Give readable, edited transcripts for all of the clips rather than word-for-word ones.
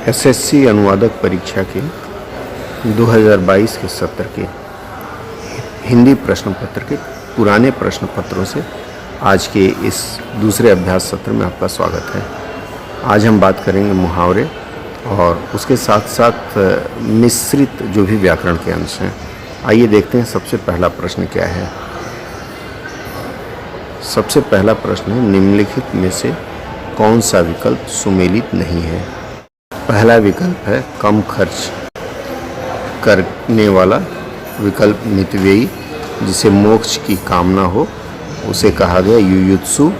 SSC अनुवादक परीक्षा के 2022 के सत्र के हिंदी प्रश्न पत्र के पुराने प्रश्न पत्रों से आज के इस दूसरे अभ्यास सत्र में आपका स्वागत है। आज हम बात करेंगे मुहावरे और उसके साथ साथ मिश्रित जो भी व्याकरण के अंश हैं। आइए देखते हैं सबसे पहला प्रश्न क्या है। सबसे पहला प्रश्न है, निम्नलिखित में से कौन सा विकल्प सुमेलित नहीं है। पहला विकल्प है कम खर्च करने वाला विकल्प मितव्ययी, जिसे मोक्ष की कामना हो उसे कहा गया युयुत्सु।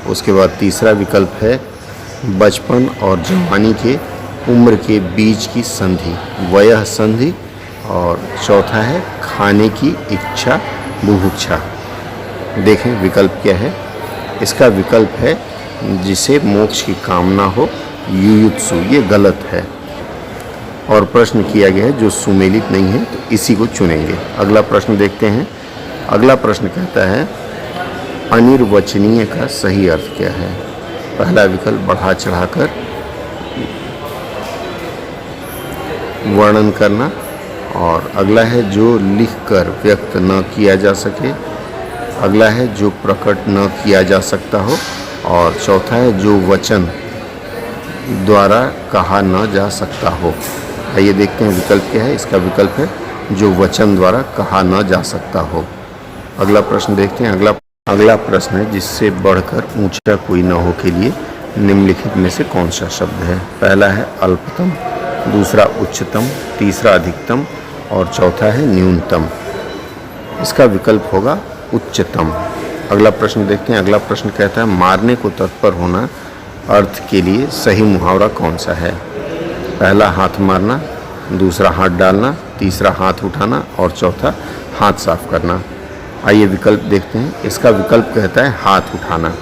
उसके बाद तीसरा विकल्प है बचपन और जवानी के उम्र के बीच की संधि, वयः संधि। और चौथा है खाने की इच्छा, बुभुक्षा। देखें विकल्प क्या है। इसका विकल्प है जिसे मोक्ष की कामना हो, युयुत्सु। ये गलत है और प्रश्न किया गया है जो सुमेलित नहीं है, तो इसी को चुनेंगे। अगला प्रश्न देखते हैं। अगला प्रश्न कहता है अनिर्वचनीय का सही अर्थ क्या है। पहला विकल्प बढ़ा चढ़ाकर वर्णन करना, और अगला है जो लिखकर व्यक्त न किया जा सके, अगला है जो प्रकट न किया जा सकता हो, और चौथा है जो वचन द्वारा कहा न जा सकता हो। आइए देखते हैं विकल्प क्या है। इसका विकल्प है जो वचन द्वारा कहा न जा सकता हो। अगला प्रश्न देखते हैं। अगला प्रश्न है जिससे बढ़कर ऊंचा कोई न हो के लिए निम्नलिखित में से कौन सा शब्द है। पहला है अल्पतम, दूसरा उच्चतम, तीसरा अधिकतम और चौथा है न्यूनतम। इसका विकल्प होगा उच्चतम। अगला प्रश्न देखते हैं। अगला प्रश्न कहता है मारने को तत्पर होना अर्थ के लिए सही मुहावरा कौन सा है। पहला हाथ मारना, दूसरा हाथ डालना, तीसरा हाथ उठाना और चौथा हाथ साफ करना। आइए विकल्प देखते हैं। इसका विकल्प कहता है हाथ उठाना।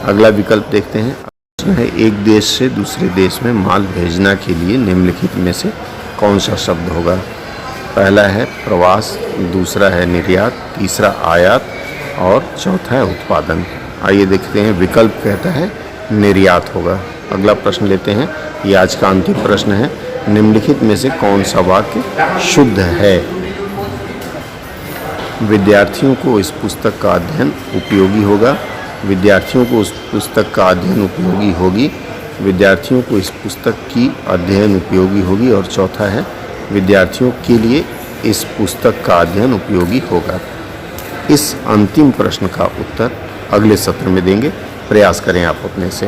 अगला विकल्प देखते हैं। प्रश्न है एक देश से दूसरे देश में माल भेजना के लिए निम्नलिखित में से कौन सा शब्द होगा। पहला है प्रवास, दूसरा है निर्यात, तीसरा आयात और चौथा है उत्पादन। आइए देखते हैं। विकल्प कहता है निर्यात होगा। अगला प्रश्न लेते हैं। ये आज का अंतिम प्रश्न है। निम्नलिखित में से कौन सा वाक्य शुद्ध है। विद्यार्थियों को इस पुस्तक का अध्ययन उपयोगी होगा, विद्यार्थियों को उस पुस्तक का अध्ययन उपयोगी होगी, विद्यार्थियों को इस पुस्तक की अध्ययन उपयोगी होगी और चौथा है विद्यार्थियों के लिए इस पुस्तक का अध्ययन उपयोगी होगा। इस अंतिम प्रश्न का उत्तर अगले सत्र में देंगे। प्रयास करें आप अपने से।